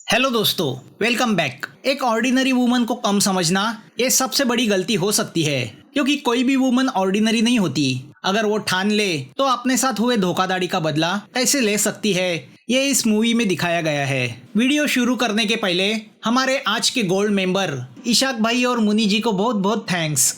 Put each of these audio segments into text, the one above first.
Hello दोस्तों, welcome back. एक ordinary woman को कम समझना ये सबसे बड़ी गलती हो सकती है, क्योंकि कोई भी वुमन ऑर्डिनरी नहीं होती। अगर वो ठान ले तो अपने साथ हुए धोखाधड़ी का बदला कैसे ले सकती है, ये इस मूवी में दिखाया गया है। वीडियो शुरू करने के पहले हमारे आज के गोल्ड मेंबर इशाक भाई और मुनी जी को बहुत बहुत थैंक्स।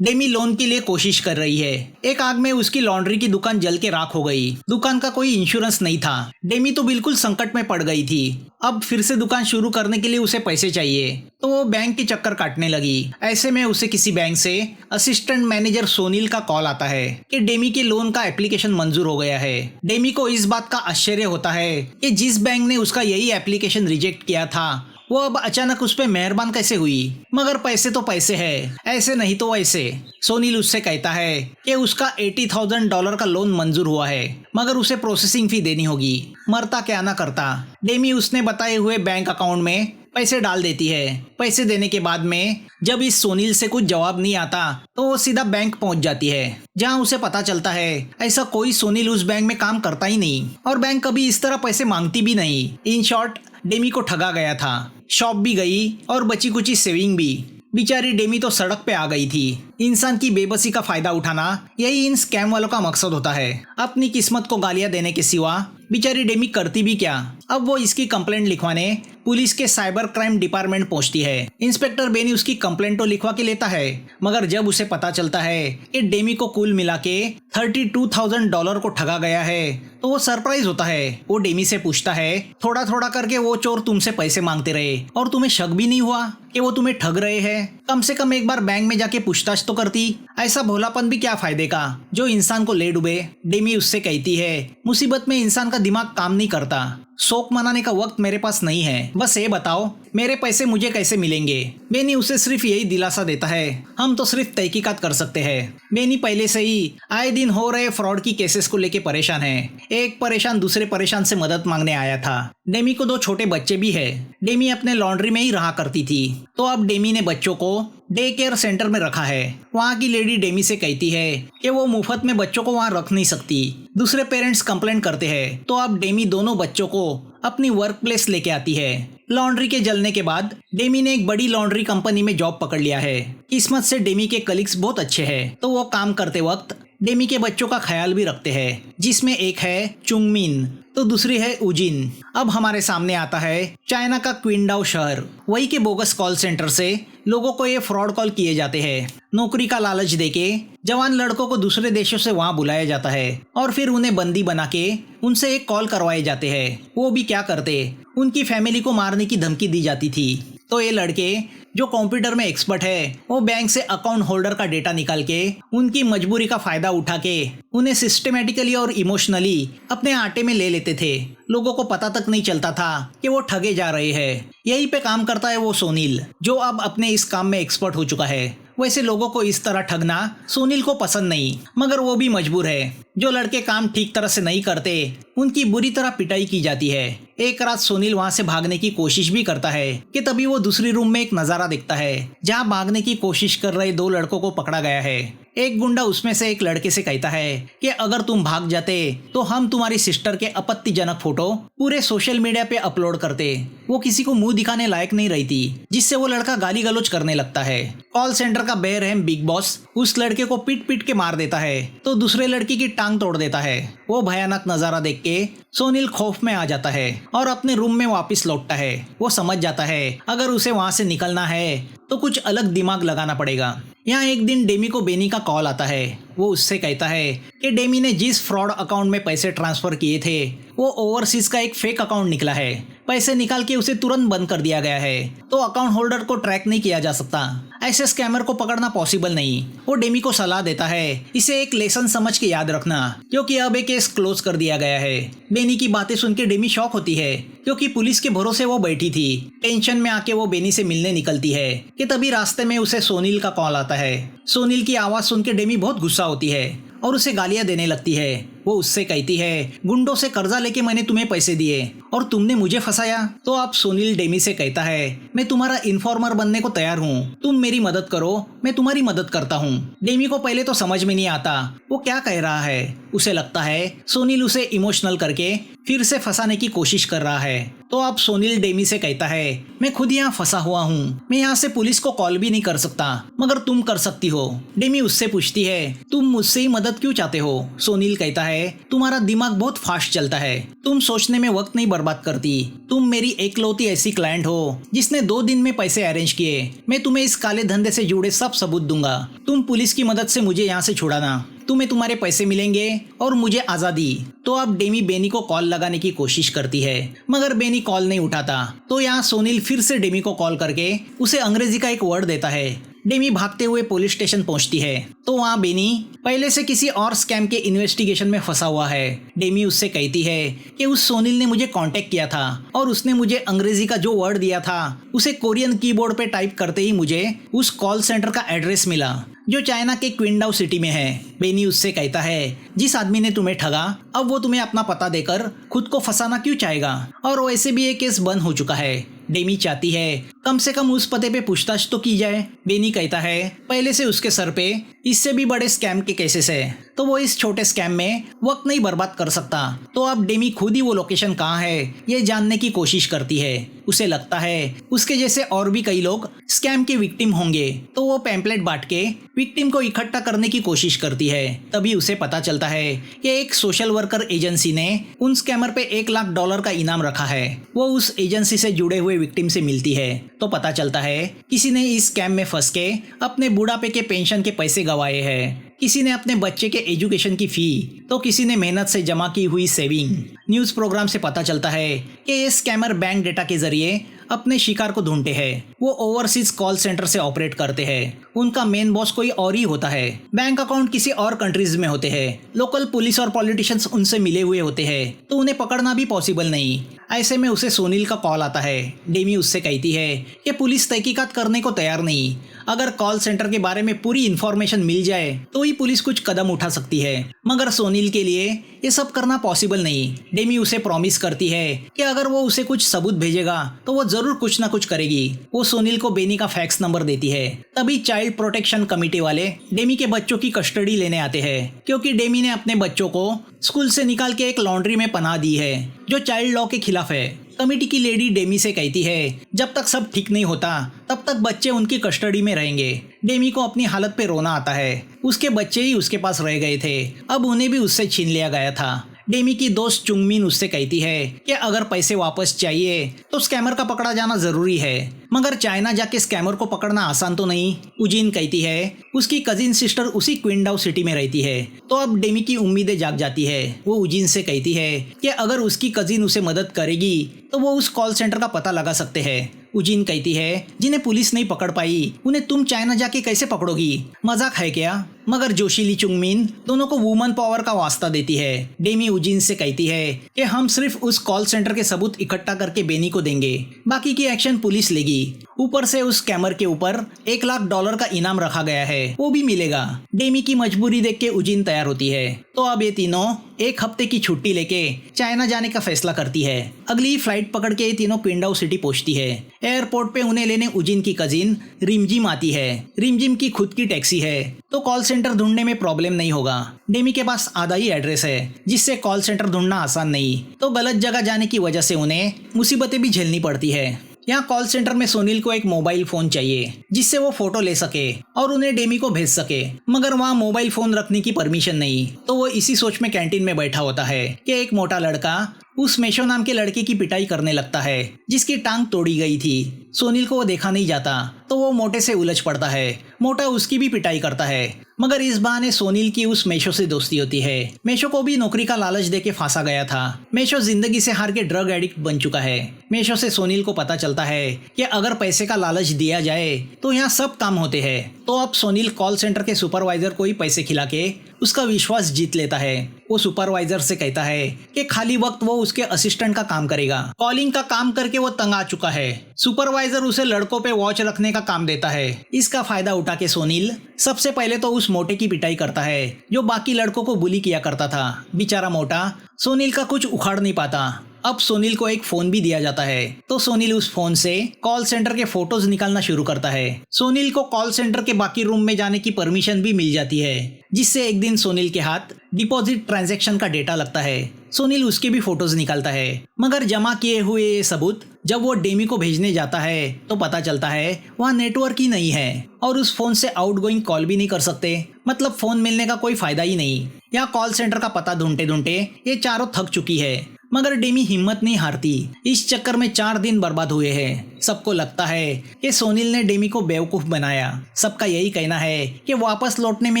डेमी लोन के लिए कोशिश कर रही है। एक आग में उसकी लॉन्ड्री की दुकान जल के राख हो गई। दुकान का कोई इंश्योरेंस नहीं था। डेमी तो बिल्कुल संकट में पड़ गई थी। अब फिर से दुकान शुरू करने के लिए उसे पैसे चाहिए, तो वो बैंक के चक्कर काटने लगी। ऐसे में उसे किसी बैंक से असिस्टेंट मैनेजर सोनील का कॉल आता है कि डेमी के लोन का एप्लीकेशन मंजूर हो गया है। डेमी को इस बात का आश्चर्य होता है कि जिस बैंक ने उसका यही एप्लीकेशन रिजेक्ट किया था, वो अब अचानक उस पे मेहरबान कैसे हुई। मगर पैसे तो पैसे है, ऐसे नहीं तो वैसे। सोनील उससे कहता है कि उसका $80,000 का लोन मंजूर हुआ है, मगर उसे प्रोसेसिंग फी देनी होगी। मरता क्या ना करता, डेमी उसने बताए हुए बैंक अकाउंट में पैसे डाल देती है। पैसे देने के बाद में जब इस सोनील से कुछ जवाब नहीं आता, तो वो सीधा बैंक पहुंच जाती है, जहां उसे पता चलता है ऐसा कोई सोनील उस बैंक में काम करता ही नहीं, और बैंक कभी इस तरह पैसे मांगती भी नहीं। इन शॉर्ट, डेमी को ठगा गया था। शॉप भी गई और बची कुची सेविंग भी। बेचारी डेमी तो सड़क पे आ गई थी। इंसान की बेबसी का फायदा उठाना यही इन स्कैम वालों का मकसद होता है। अपनी किस्मत को गालियां देने के सिवा बेचारी डेमी करती भी क्या। अब वो इसकी कंप्लेंट लिखवाने पुलिस के साइबर क्राइम डिपार्टमेंट पहुंचती है। इंस्पेक्टर बेनी उसकी कंप्लेंट तो लिखवा के लेता है, मगर जब उसे पता चलता है कि डेमी को कुल मिला के $32,000 को ठगा गया है, तो वो सरप्राइज होता है। वो डेमी से पूछता है, थोड़ा थोड़ा करके वो चोर तुमसे पैसे मांगते रहे और तुम्हें शक भी नहीं हुआ कि वो तुम्हें ठग रहे हैं? कम से कम एक बार बैंक में जाके पूछताछ तो करती। ऐसा भोलापन भी क्या फायदे का जो इंसान को ले डूबे। डेमी उससे कहती है, मुसीबत में इंसान का दिमाग काम नहीं करता। शौक मनाने का वक्त मेरे पास नहीं है। बस ये बताओ मेरे पैसे मुझे कैसे मिलेंगे। बेनी उसे सिर्फ यही दिलासा देता है, हम तो सिर्फ तहकीकात कर सकते हैं। बेनी पहले से ही आए दिन हो रहे फ्रॉड की केसेस को लेके परेशान है। एक परेशान दूसरे परेशान से मदद मांगने आया था। डेमी को 2 छोटे बच्चे भी है। डेमी अपने लॉन्ड्री में ही रहा करती थी, तो अब डेमी ने बच्चों को डे केयर सेंटर में रखा है। वहाँ की लेडी डेमी से कहती है कि वो मुफ्त में बच्चों को वहाँ रख नहीं सकती। दूसरे पेरेंट्स कंप्लेंट करते हैं, तो अब डेमी दोनों बच्चों को अपनी वर्क प्लेस लेके आती है। लॉन्ड्री के जलने के बाद डेमी ने एक बड़ी लॉन्ड्री कंपनी में जॉब पकड़ लिया है। किस्मत से डेमी के कलीग्स बहुत अच्छे हैं, तो वो काम करते वक्त डेमी के बच्चों का ख्याल भी रखते हैं, जिसमें एक है चुंगमिन तो दूसरी है उजिन। अब हमारे सामने आता है चाइना का क्विंडाओ शहर। वही के बोगस कॉल सेंटर से लोगों को ये फ्रॉड कॉल किए जाते हैं। नौकरी का लालच देके जवान लड़कों को दूसरे देशों से वहाँ बुलाया जाता है और फिर उन्हें बंदी बना के उनसे एक कॉल करवाए जाते हैं। वो भी क्या करते, उनकी फैमिली को मारने की धमकी दी जाती थी। तो ये लड़के जो कंप्यूटर में एक्सपर्ट है, वो बैंक से अकाउंट होल्डर का डेटा निकाल के उनकी मजबूरी का फायदा उठा के उन्हें सिस्टमेटिकली और इमोशनली अपने आटे में ले लेते थे। लोगों को पता तक नहीं चलता था कि वो ठगे जा रहे हैं। यही पे काम करता है वो सोनील, जो अब अपने इस काम में एक्सपर्ट हो चुका है। वैसे लोगों को इस तरह ठगना सोनील को पसंद नहीं, मगर वो भी मजबूर है। जो लड़के काम ठीक तरह से नहीं करते, उनकी बुरी तरह पिटाई की जाती है। एक रात सोनील वहां से भागने की कोशिश भी करता है कि तभी वो दूसरी रूम में एक नजारा दिखता है, जहां भागने की कोशिश कर रहे 2 लड़कों को पकड़ा गया है। एक गुंडा उसमें से एक लड़के से कहता है कि अगर तुम भाग जाते तो हम तुम्हारी सिस्टर के आपत्तिजनक फोटो पूरे सोशल मीडिया पे अपलोड करते। वो किसी को मुंह दिखाने लायक नहीं रही थी, जिससे वो लड़का गाली गलौज करने लगता है। कॉल सेंटर का बेरहम बिग बॉस उस लड़के को पीट पीट के मार देता है, तो दूसरे लड़की की टांग तोड़ देता है। वो भयानक नजारा देख के सोनील खौफ में आ जाता है और अपने रूम में वापस लौटता है। वो समझ जाता है अगर उसे वहां से निकलना है तो कुछ अलग दिमाग लगाना पड़ेगा। यहाँ एक दिन डेमी को बेनी का कॉल आता है। वो उससे कहता है कि डेमी ने जिस फ्रॉड अकाउंट में पैसे ट्रांसफर किए थे, वो ओवरसीज का एक फेक अकाउंट निकला है। पैसे निकाल के उसे तुरंत बंद कर दिया गया है, तो अकाउंट होल्डर को ट्रैक नहीं किया जा सकता। ऐसे स्कैमर को पकड़ना पॉसिबल नहीं। वो डेमी को सलाह देता है, इसे एक लेसन समझ के याद रखना, क्योंकि अब एक केस क्लोज कर दिया गया है। बेनी की बातें सुन के डेमी शॉक होती है, क्योंकि पुलिस के भरोसे वो बैठी थी। टेंशन में आके वो बेनी से मिलने निकलती है कि तभी रास्ते में उसे सोनील का कॉल आता है। सोनील की आवाज सुन के डेमी बहुत गुस्सा होती है और उसे गालियां देने लगती है। वो उससे कहती है, गुंडों से कर्जा लेके मैंने तुम्हें पैसे दिए और तुमने मुझे फंसाया। तो अब सोनील डेमी से कहता है, मैं तुम्हारा इन्फॉर्मर बनने को तैयार हूँ, तुम मेरी मदद करो मैं तुम्हारी मदद करता हूँ। डेमी को पहले तो समझ में नहीं आता वो क्या कह रहा है। उसे लगता है सोनील उसे इमोशनल करके फिर से फंसाने की कोशिश कर रहा है। तो अब सोनील डेमी से कहता है, मैं खुद यहाँ फंसा हुआ हूँ, मैं यहाँ से पुलिस को कॉल भी नहीं कर सकता, मगर तुम कर सकती हो। डेमी उससे पूछती है, तुम मुझसे ही मदद क्यों चाहते हो? सोनील कहता है, तुम्हारा दिमाग बहुत फास्ट चलता है, तुम सोचने में वक्त नहीं बर्बाद करती। तुम मेरी एकलौती ऐसी क्लाइंट हो जिसने 2 दिन में पैसे अरेंज किए। मैं तुम्हें इस काले धंधे से जुड़े सब सबूत दूंगा। तुम पुलिस की मदद से मुझे यहाँ से छुड़ाना, तुम्हें तुम्हारे पैसे मिलेंगे और मुझे आजादी। तो अब डेमी बेनी को कॉल लगाने की कोशिश करती है, मगर बेनी कॉल नहीं उठाता। तो यहाँ सोनील फिर से डेमी को कॉल करके उसे अंग्रेजी का एक वर्ड देता है। डेमी भागते हुए पुलिस स्टेशन पहुंचती है। तो वहाँ बेनी पहले से किसी और स्कैम के इन्वेस्टिगेशन में फंसा हुआ है। डेमी उससे कहती है कि उस सोनील ने मुझे कांटेक्ट किया था और उसने मुझे अंग्रेजी का जो वर्ड दिया था उसे कोरियन कीबोर्ड पे टाइप करते ही मुझे उस कॉल सेंटर का एड्रेस मिला जो चाइना के क्विंडाओ सिटी में है। बेनी उससे कहता है, जिस आदमी ने तुम्हें ठगा अब वो तुम्हें अपना पता देकर खुद को फंसाना क्यों चाहेगा, और वैसे भी ये केस बंद हो चुका है। डेमी चाहती है कम से कम उस पते पे पूछताछ तो की जाए। बेनी कहता है, पहले से उसके सर पे इससे भी बड़े स्कैम के केसेस है, तो वो इस छोटे स्कैम में वक्त नहीं बर्बाद कर सकता। तो अब डेमी खुद ही वो लोकेशन कहाँ है ये जानने की कोशिश करती है। उसे लगता है उसके जैसे और भी कई लोग स्कैम के विक्टिम होंगे, तो वो पैम्पलेट बांट के विक्टिम को इकट्ठा करने की कोशिश करती है। तभी उसे पता चलता है कि एक सोशल वर्कर एजेंसी ने उन स्कैमर पे $1,00,000 का इनाम रखा है। वो उस एजेंसी से जुड़े हुए विक्टिम से मिलती है। तो पता चलता है किसी ने इस स्कैम में फंस के अपने बुढ़ापे के पेंशन के पैसे गंवाए हैं, किसी ने अपने बच्चे के एजुकेशन की फी, तो किसी ने मेहनत से जमा की हुई सेविंग। न्यूज प्रोग्राम से पता चलता है कि ये स्कैमर बैंक डेटा के जरिए अपने शिकार को ढूंढते हैं। वो ओवरसीज कॉल सेंटर से ऑपरेट करते हैं। उनका मेन बॉस कोई और ही होता है। बैंक अकाउंट किसी और कंट्रीज में होते हैं। लोकल पुलिस और पॉलिटिशियंस उनसे मिले हुए होते हैं, तो उन्हें पकड़ना भी पॉसिबल नहीं। ऐसे में उसे सोनील का कॉल आता है। डेमी उससे कहती है कि पुलिस तहकीकात करने को तैयार नहीं। अगर कॉल सेंटर के बारे में पूरी इन्फॉर्मेशन मिल जाए तो ही पुलिस कुछ कदम उठा सकती है, मगर सोनील के लिए ये सब करना पॉसिबल नहीं। डेमी उसे प्रॉमिस करती है कि अगर वो उसे कुछ सबूत भेजेगा तो वो जरूर कुछ ना कुछ करेगी। वो सोनील को बेनी का फैक्स नंबर देती है। तभी चाइल्ड प्रोटेक्शन कमेटी वाले डेमी के बच्चों की कस्टडी लेने आते हैं, क्योंकि डेमी ने अपने बच्चों को स्कूल से निकाल के एक लॉन्ड्री में पनाह दी है जो चाइल्ड लॉ के खिलाफ है। कमेटी की लेडी डेमी से कहती है, जब तक सब ठीक नहीं होता तब तक बच्चे उनकी कस्टडी में रहेंगे। डेमी को अपनी हालत पे रोना आता है। उसके बच्चे ही उसके पास रह गए थे, अब उन्हें भी उससे छीन लिया गया था। डेमी की दोस्त चुंगमिन उससे कहती है कि अगर पैसे वापस चाहिए तो स्कैमर का पकड़ा जाना जरूरी है, मगर चाइना जाके स्कैमर को पकड़ना आसान तो नहीं। उजीन कहती है उसकी कजिन सिस्टर उसी क्विंडाओ सिटी में रहती है। तो अब डेमी की उम्मीदें जाग जाती है। वो उजीन से कहती है कि अगर उसकी कजिन उसे मदद करेगी तो वो उस कॉल सेंटर का पता लगा सकते हैं। उजीन कहती है जिन्हें पुलिस नहीं पकड़ पाई उन्हें तुम चाइना जाके कैसे पकड़ोगी, मजाक है क्या? मगर जोशीली चुंगमिन दोनों को वुमन पावर का वास्ता देती है। डेमी उजीन से कहती है कि हम सिर्फ उस कॉल सेंटर के सबूत इकट्ठा करके बेनी को देंगे, बाकी की एक्शन पुलिस लेगी। ऊपर से उस स्कैमर के ऊपर $1,00,000 का इनाम रखा गया है, वो भी मिलेगा। डेमी की मजबूरी देख के उजीन तैयार होती है। तो अब ये तीनों 1 हफ्ते की छुट्टी लेके चाइना जाने का फैसला करती है। अगली फ्लाइट पकड़ के ये तीनों क्विंडाओ सिटी पहुंचती है। एयरपोर्ट पे उन्हें लेने उजीन की कजिन रिमजिम आती है। रिमजिम की खुद की टैक्सी है, तो कॉल सेंटर ढूंढने में प्रॉब्लम नहीं होगा। डेमी के पास आधा ही एड्रेस है, जिससे कॉल सेंटर ढूंढना आसान नहीं। तो गलत जगह जाने की वजह से उन्हें मुसीबतें भी झेलनी पड़ती है। यहाँ कॉल सेंटर में सोनील को एक मोबाइल फोन चाहिए जिससे वो फोटो ले सके और उन्हें डेमी को भेज सके, मगर वहाँ मोबाइल फोन रखने की परमिशन नहीं। तो वो इसी सोच में कैंटीन में बैठा होता है कि एक मोटा लड़का उस मेशो नाम के लड़के की पिटाई करने लगता है जिसकी टांग तोड़ी गई थी। सोनील को वो देखा नहीं जाता, तो वो मोटे से उलझ पड़ता है। मोटा उसकी भी पिटाई करता है, मगर इस बहाने सोनील की उस मेशो से दोस्ती होती है। मेशो को भी नौकरी का लालच देके फांसा गया था। मेशो जिंदगी से हार के ड्रग एडिक्ट बन चुका है। मेशो से सोनील को पता चलता है कि अगर पैसे का लालच दिया जाए तो यहाँ सब काम होते हैं। तो अब सोनील कॉल सेंटर के सुपरवाइजर को ही पैसे खिला के उसका विश्वास जीत लेता है। वो सुपरवाइजर से कहता है कि खाली वक्त वो उसके असिस्टेंट का काम करेगा। कॉलिंग का काम करके वो तंग आ चुका है। सुपरवाइजर उसे लड़कों पे वॉच रखने का काम देता है। इसका फायदा उठा के सोनील सबसे पहले तो उस मोटे की पिटाई करता है जो बाकी लड़कों को बुली किया करता था। बेचारा मोटा सोनील का कुछ उखाड़ नहीं पाता। अब सोनील को एक फोन भी दिया जाता है, तो सोनील उस फोन से कॉल सेंटर के फोटोज निकालना शुरू करता है। सोनील को कॉल सेंटर के बाकी रूम में जाने की परमिशन भी मिल जाती है, जिससे एक दिन सोनील के हाथ डिपॉजिट ट्रांजैक्शन का डेटा लगता है। सोनील उसके भी फोटोज निकालता है, मगर जमा किए हुए ये सबूत जब वो डेमी को भेजने जाता है तो पता चलता है वहाँ नेटवर्क ही नहीं है और उस फोन से आउटगोइंग कॉल भी नहीं कर सकते। मतलब फोन मिलने का कोई फायदा ही नहीं। यहाँ कॉल सेंटर का पता ढूंढते ढूंढते ये चारों थक चुकी है, मगर डेमी हिम्मत नहीं हारती। इस चक्कर में 4 दिन बर्बाद हुए हैं। सबको लगता है कि सोनील ने डेमी को बेवकूफ बनाया। सबका यही कहना है कि वापस लौटने में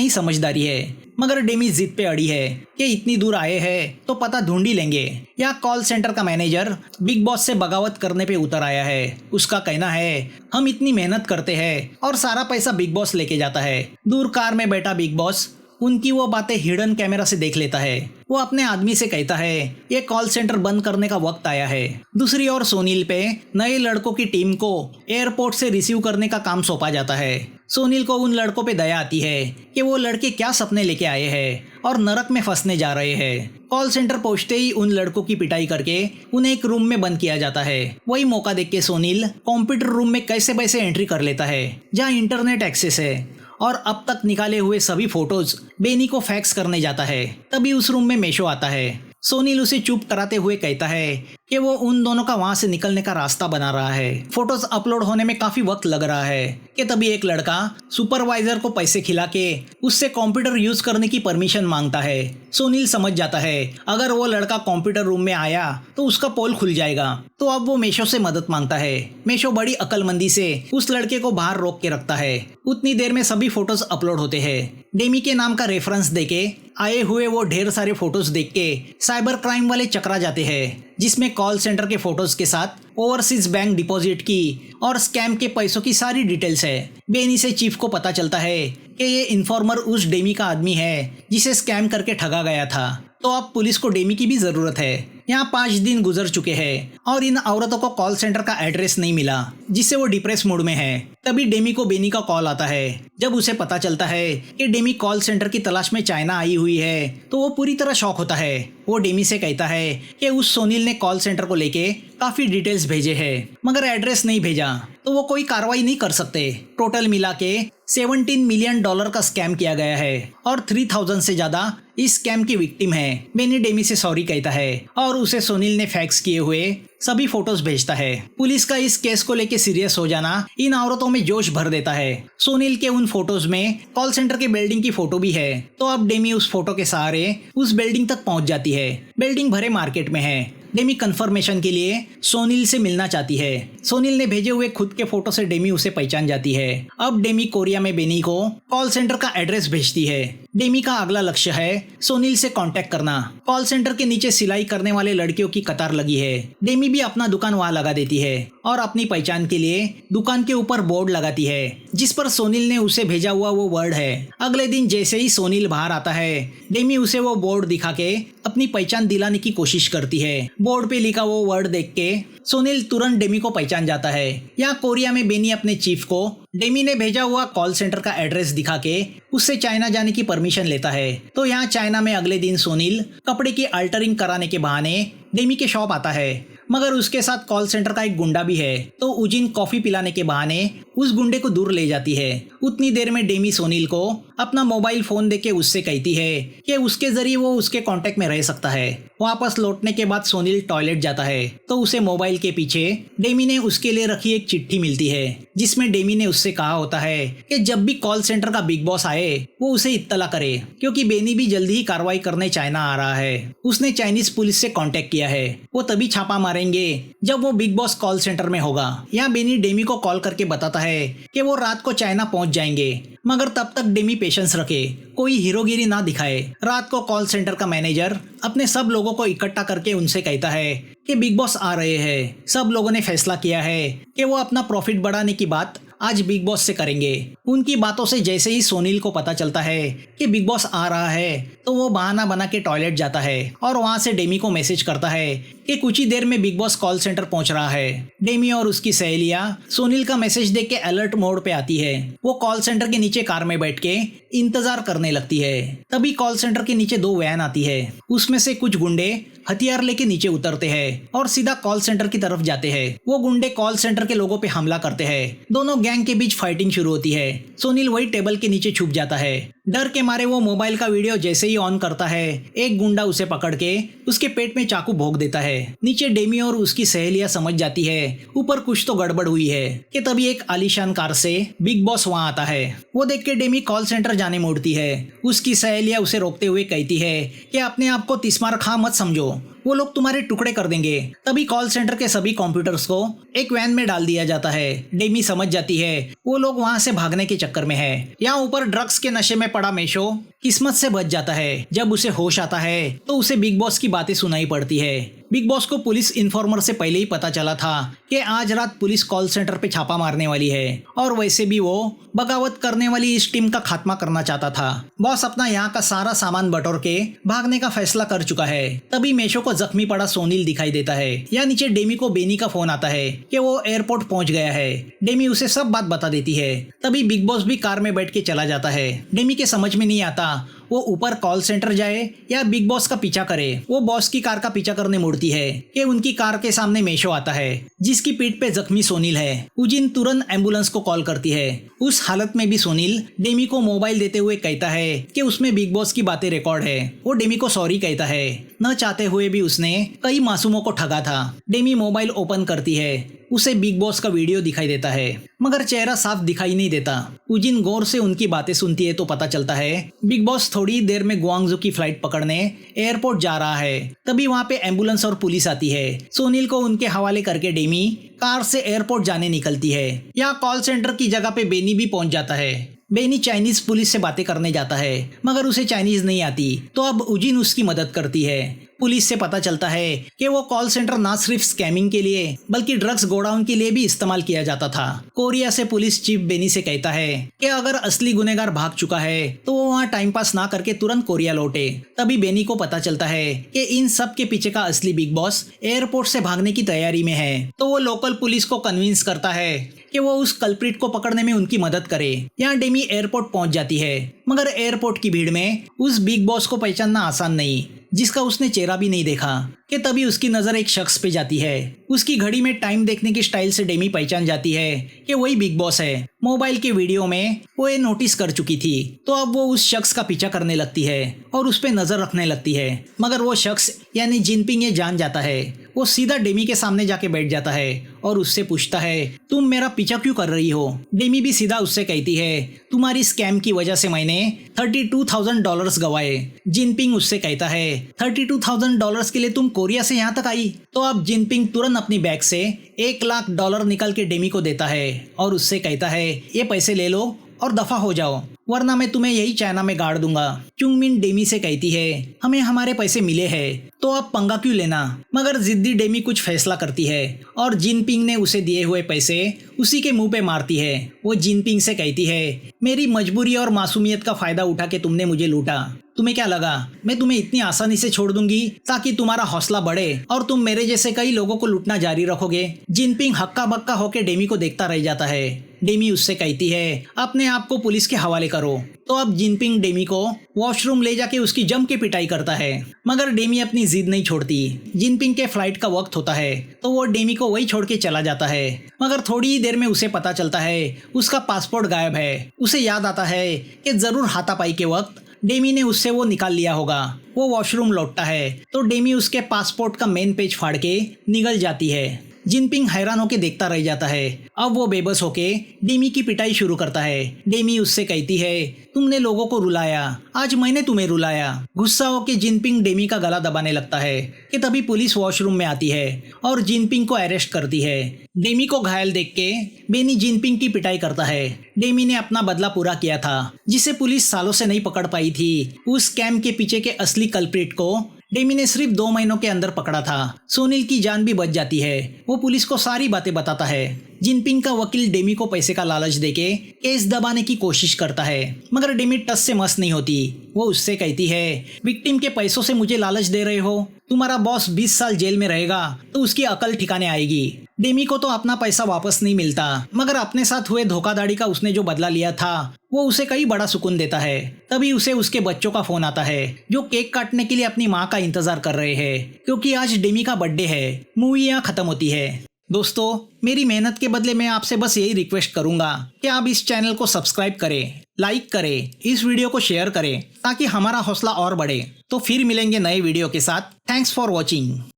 ही समझदारी है, मगर डेमी जिद पे अड़ी है कि इतनी दूर आए हैं तो पता ढूंढ ही लेंगे। यहाँ कॉल सेंटर का मैनेजर बिग बॉस से बगावत करने पे उतर आया है। उसका कहना है हम इतनी मेहनत करते हैं और सारा पैसा बिग बॉस लेके जाता है। दूर कार में बैठा बिग बॉस उनकी वो बातें हिडन कैमरा से देख लेता है। वो अपने आदमी से कहता है ये कॉल सेंटर बंद करने का वक्त आया है। दूसरी ओर सोनील पे नए लड़कों की टीम को एयरपोर्ट से रिसीव करने का काम सौंपा जाता है। सोनील को उन लड़कों पे दया आती है कि वो लड़के क्या सपने लेके आए हैं और नरक में फंसने जा रहे हैं। कॉल सेंटर पहुंचते ही उन लड़कों की पिटाई करके उन्हें एक रूम में बंद किया जाता है। वही मौका देख के सोनील कंप्यूटर रूम में कैसे कैसे एंट्री कर लेता है जहाँ इंटरनेट एक्सेस है और अब तक निकाले हुए सभी फोटोज बेनी को फैक्स करने जाता है। तभी उस रूम में मेशो आता है। सोनील उसे चुप कराते हुए कहता है कि वो उन दोनों का वहां से निकलने का रास्ता बना रहा है। फोटोज अपलोड होने में काफी वक्त लग रहा है कि तभी एक लड़का सुपरवाइजर को पैसे खिला के उससे कंप्यूटर यूज करने की परमिशन मांगता है। सोनील समझ जाता है अगर वो लड़का कंप्यूटर रूम में आया तो उसका पोल खुल जाएगा, तो अब वो मेशो से मदद मांगता है। मेशो बड़ी अक्लमंदी से उस लड़के को बाहर रोक के रखता है। उतनी देर में सभी फोटोज अपलोड होते हैं। डेमी के नाम का रेफरेंस देके आए हुए वो ढेर सारे फोटोज देख के साइबर क्राइम वाले चकरा जाते हैं, जिसमें कॉल सेंटर के फोटोज के साथ ओवरसीज बैंक डिपॉजिट की और स्कैम के पैसों की सारी डिटेल्स है। बेनी से चीफ को पता चलता है कि ये इन्फॉर्मर उस डेमी का आदमी है जिसे स्कैम करके ठगा गया था, तो अब पुलिस को डेमी की भी जरूरत है। यहाँ 5 दिन गुजर चुके हैं और इन औरतों को कॉल सेंटर का एड्रेस नहीं मिला, जिससे वो डिप्रेस मूड में है। तभी डेमी को बेनी का कॉल आता है। जब उसे पता चलता है कि डेमी कॉल सेंटर की तलाश में चाइना आई हुई है तो वो पूरी तरह शॉक होता है। वो डेमी से कहता है कि उस सोनील ने कॉल सेंटर को लेके काफी डिटेल्स भेजे हैं, मगर एड्रेस नहीं भेजा तो वो कोई कार्रवाई नहीं कर सकते। टोटल मिला के $17 मिलियन का स्कैम किया गया है और 3000 से ज्यादा इस स्कैम की विक्टिम है। बेनी डेमी से सॉरी कहता है और उसे सोनील ने फैक्स किए हुए सभी फोटोज भेजता है। पुलिस का इस केस को लेके सीरियस हो जाना इन औरतों में जोश भर देता है। सोनील के उन फोटोज में कॉल सेंटर के बिल्डिंग की फोटो भी है, तो अब डेमी उस फोटो के सहारे उस बिल्डिंग तक पहुंच जाती है। बिल्डिंग भरे मार्केट में है। डेमी कंफर्मेशन के लिए सोनील से मिलना चाहती है। सोनील ने भेजे हुए खुद के फोटो से डेमी उसे पहचान जाती है। अब डेमी कोरिया में बेनी को कॉल सेंटर का एड्रेस भेजती है। डेमी का अगला लक्ष्य है सोनील से कांटेक्ट करना। कॉल सेंटर के नीचे सिलाई करने वाले लड़कियों की कतार लगी है। डेमी भी अपना दुकान वहां लगा देती है और अपनी पहचान के लिए दुकान के ऊपर बोर्ड लगाती है, जिस पर सोनील ने उसे भेजा हुआ वो वर्ड है। अगले दिन जैसे ही सोनील बाहर आता है, डेमी उसे वो बोर्ड दिखा के अपनी पहचान दिलाने की कोशिश करती है। बोर्ड पे लिखा वो वर्ड देख के सोनील तुरंत डेमी को पहचान जाता है। यहाँ कोरिया में बेनी अपने चीफ को डेमी ने भेजा हुआ कॉल सेंटर का एड्रेस दिखा के उससे चाइना जाने की परमिशन लेता है। तो यहाँ चाइना में अगले दिन सोनील कपड़े की अल्टरिंग कराने के बहाने डेमी के शॉप आता है, मगर उसके साथ कॉल सेंटर का एक गुंडा भी है। तो उजिन कॉफी पिलाने के बहाने उस गुंडे को दूर ले जाती है। उतनी देर में डेमी सोनील को अपना मोबाइल फोन देके उससे कहती है कि उसके जरिए वो उसके कांटेक्ट में रह सकता है। वापस लौटने के बाद सोनील टॉयलेट जाता है तो उसे मोबाइल के पीछे डेमी ने उसके लिए रखी एक चिट्ठी मिलती है, जिसमें डेमी ने उससे कहा होता है कि जब भी कॉल सेंटर का बिग बॉस आए वो उसे इत्तला करे, क्योंकि बेनी भी जल्दी ही कार्रवाई करने चाइना आ रहा है। उसने चाइनीज पुलिस से कांटेक्ट किया है। वो तभी छापा मारेंगे जब वो बिग बॉस कॉल सेंटर में होगा। यहाँ बेनी डेमी को कॉल करके बताता है कि वो रात को चाइना पहुंच जाएंगे, मगर तब तक डेमी पेशेंस रखे, कोई हीरोगिरी ना दिखाए। रात को कॉल सेंटर का मैनेजर अपने सब लोगों को इकट्ठा करके उनसे कहता है कि बिग बॉस आ रहे हैं। सब लोगों ने फैसला किया है कि वो अपना प्रॉफिट बढ़ाने की बात आज बिग बॉस से करेंगे। उनकी बातों से जैसे ही सोनील को पता चलता है कि बिग बॉस आ रहा है तो वो बहाना बना के टॉयलेट जाता है और वहां से डेमी को मैसेज करता है कि कुछ ही देर में बिग बॉस कॉल सेंटर पहुंच रहा है। डेमी और उसकी सहेलियां सोनील का मैसेज देख के अलर्ट मोड पे आती है। वो कॉल सेंटर के नीचे कार में बैठ के इंतजार करने लगती है। तभी कॉल सेंटर के नीचे 2 वैन आती है। उसमें से कुछ गुंडे हथियार लेके नीचे उतरते हैं और सीधा कॉल सेंटर की तरफ जाते हैं। वो गुंडे कॉल सेंटर के लोगों पे हमला करते हैं। दोनों गैंग के बीच फाइटिंग शुरू होती है। सोनील वही टेबल के नीचे छुप जाता है। डर के मारे वो मोबाइल का वीडियो जैसे ही ऑन करता है, एक गुंडा उसे पकड़ के उसके पेट में चाकू भोंक देता है। नीचे डेमी और उसकी सहेलियां समझ जाती है ऊपर कुछ तो गड़बड़ हुई है कि तभी एक आलीशान कार से बिग बॉस वहां आता है। वो देख के डेमी कॉल सेंटर जाने मुड़ती है। उसकी सहेलियां उसे रोकते हुए कहती है कि अपने आप को तिस्मार खा मत समझो, वो लोग तुम्हारे टुकड़े कर देंगे। तभी कॉल सेंटर के सभी कंप्यूटर्स को एक वैन में डाल दिया जाता है। डेमी समझ जाती है वो लोग वहां से भागने के चक्कर में है। यहाँ ऊपर ड्रग्स के नशे में पड़ा मेशो किस्मत से बच जाता है। जब उसे होश आता है तो उसे बिग बॉस की बातें सुनाई पड़ती है। बिग बॉस को पुलिस इन्फॉर्मर से पहले ही पता चला था कि आज रात पुलिस कॉल सेंटर पे छापा मारने वाली है और वैसे भी वो बगावत करने वाली इस टीम का खात्मा करना चाहता था। बॉस अपना यहाँ का सारा सामान बटोर के भागने का फैसला कर चुका है। तभी मेशो को जख्मी पड़ा सोनील दिखाई देता है। या नीचे डेमी को बेनी का फोन आता है कि वो एयरपोर्ट पहुंच गया है। डेमी उसे सब बात बता देती है। तभी बिग बॉस भी कार में बैठ के चला जाता है। डेमी के समझ में नहीं आता वो ऊपर कॉल सेंटर जाए या बिग बॉस का पीछा करे। वो बॉस की कार का पीछा करने मुड़ती है कि उनकी कार के सामने मेशो आता है जिसकी पीठ पे जख्मी सोनील है। उजिन तुरंत एम्बुलेंस को कॉल करती है। उस हालत में भी सोनील डेमी को मोबाइल देते हुए कहता है कि उसमें बिग बॉस की बातें रिकॉर्ड है। वो डेमी को सॉरी कहता है। न चाहते हुए भी उसने कई मासूमों को ठगा था। डेमी मोबाइल ओपन करती है। उसे बिग बॉस का वीडियो दिखाई देता है मगर चेहरा साफ दिखाई नहीं देता। उजिन गौर से उनकी बातें सुनती है तो पता चलता है बिग बॉस थोड़ी देर में ग्वांगजू की फ्लाइट पकड़ने एयरपोर्ट जा रहा है। तभी वहाँ पे एम्बुलेंस और पुलिस आती है। सोनील को उनके हवाले करके डेमी कार से एयरपोर्ट जाने निकलती है। यहाँ कॉल सेंटर की जगह पे बेनी भी पहुंच जाता है। बेनी चाइनीज पुलिस से बातें करने जाता है मगर उसे चाइनीज नहीं आती तो अब उजिन उसकी मदद करती है। पुलिस से पता चलता है कि वो कॉल सेंटर ना सिर्फ स्कैमिंग के लिए बल्कि ड्रग्स गोडाउन के लिए भी इस्तेमाल किया जाता था। कोरिया से पुलिस चीफ बेनी से कहता है कि अगर असली गुनहगार भाग चुका है तो वो वहाँ टाइम पास ना करके तुरंत कोरिया लौटे। तभी बेनी को पता चलता है कि इन सब के पीछे का असली बिग बॉस एयरपोर्ट से भागने की तैयारी में है। तो वो लोकल पुलिस को कन्विंस करता है कि वो उस कल्प्रिट को पकड़ने में उनकी मदद करे। यहाँ डेमी एयरपोर्ट पहुंच जाती है मगर एयरपोर्ट की भीड़ में उस बिग बॉस को पहचानना आसान नहीं जिसका उसने चेहरा भी नहीं देखा। कि तभी उसकी नजर एक शख्स पे जाती है। उसकी घड़ी में टाइम देखने की स्टाइल से डेमी पहचान जाती है कि वही बिग बॉस है। मोबाइल के वीडियो में वो ये नोटिस कर चुकी थी तो अब वो उस शख्स का पीछा करने लगती है और उस पे नजर रखने लगती है मगर वो शख्स यानी जिनपिंग ये जान जाता है। वो सीधा डेमी के सामने जाके बैठ जाता है और उससे पूछता है तुम मेरा पीछा क्यों कर रही हो। डेमी भी सीधा उससे कहती है तुम्हारी स्कैम की वजह से मैंने $32,000 गवाए। जिनपिंग उससे कहता है $32,000 के लिए तुम कोरिया से यहाँ तक आई। तो अब जिनपिंग तुरंत अपनी बैग से $1,00,000 निकाल के डेमी को देता है और उससे कहता है ये पैसे ले लो और दफा हो जाओ वरना मैं तुम्हें यही चाइना में गाड़ दूंगा। चुंगमिन डेमी से कहती है हमें हमारे पैसे मिले हैं तो अब पंगा क्यों लेना। मगर जिद्दी डेमी कुछ फैसला करती है और जिनपिंग ने उसे दिए हुए पैसे उसी के मुंह पे मारती है। वो जिनपिंग से कहती है मेरी मजबूरी और मासूमियत का फायदा उठा के तुमने मुझे लूटा। तुम्हें क्या लगा मैं तुम्हें इतनी आसानी से छोड़ दूंगी ताकि तुम्हारा हौसला बढ़े और तुम मेरे जैसे कई लोगों को लूटना जारी रखोगे। जिनपिंग हक्का बक्का होके डेमी को देखता रह जाता है। डेमी उससे कहती है अपने आप को पुलिस के हवाले करो। तो अब जिनपिंग डेमी को वॉशरूम ले जाके उसकी जम के पिटाई करता है मगर डेमी अपनी जिद नहीं छोड़ती। जिनपिंग के फ्लाइट का वक्त होता है तो वो डेमी को वही छोड़ के चला जाता है मगर थोड़ी ही देर में उसे पता चलता है उसका पासपोर्ट गायब है। उसे याद आता है कि जरूर हाथापाई के वक्त डेमी ने उससे वो निकाल लिया होगा। वो वॉशरूम लौटता है तो डेमी उसके पासपोर्ट का मेन पेज फाड़ के निकल जाती है। जिनपिंग हैरान होके देखता रह जाता है। अब वो बेबस होके डेमी की पिटाई शुरू करता है। डेमी उससे कहती है तुमने लोगों को रुलाया, आज मैंने तुम्हें रुलाया। गुस्सा होके जिनपिंग डेमी का गला दबाने लगता है कि तभी पुलिस वॉशरूम में आती है और जिनपिंग को अरेस्ट करती है। डेमी को घायल देख के बेनी जिनपिंग की पिटाई करता है। डेमी ने अपना बदला पूरा किया था जिसे पुलिस सालों से नहीं पकड़ पाई थी। उस स्कैम के पीछे के असली कल्प्रिट को डेमी ने सिर्फ 2 महीनों के अंदर पकड़ा था। सोनील की जान भी बच जाती है। वो पुलिस को सारी बातें बताता है। जिनपिंग का वकील डेमी को पैसे का लालच देके केस दबाने की कोशिश करता है, मगर डेमी टस से मस नहीं होती। वो उससे कहती है, विक्टिम के पैसों से मुझे लालच दे रहे हो? तुम्हारा बॉस 20 साल जेल में रहेगा तो उसकी अकल ठिकाने आएगी। डेमी को तो अपना पैसा वापस नहीं मिलता, मगर अपने साथ हुए धोखाधड़ी का उसने जो बदला लिया था वो उसे कई बड़ा सुकून देता है। तभी उसे उसके बच्चों का फोन आता है, जो केक काटने के लिए अपनी माँ का इंतजार कर रहे हैं, क्योंकि आज डेमी का बर्थडे है। मूवी यहाँ खत्म होती है। दोस्तों, मेरी मेहनत के बदले मैं आपसे बस यही रिक्वेस्ट करूंगा कि आप इस चैनल को सब्सक्राइब करें, लाइक करें, इस वीडियो को शेयर करें, ताकि हमारा हौसला और बढ़े। तो फिर मिलेंगे नए वीडियो के साथ। Thanks for watching.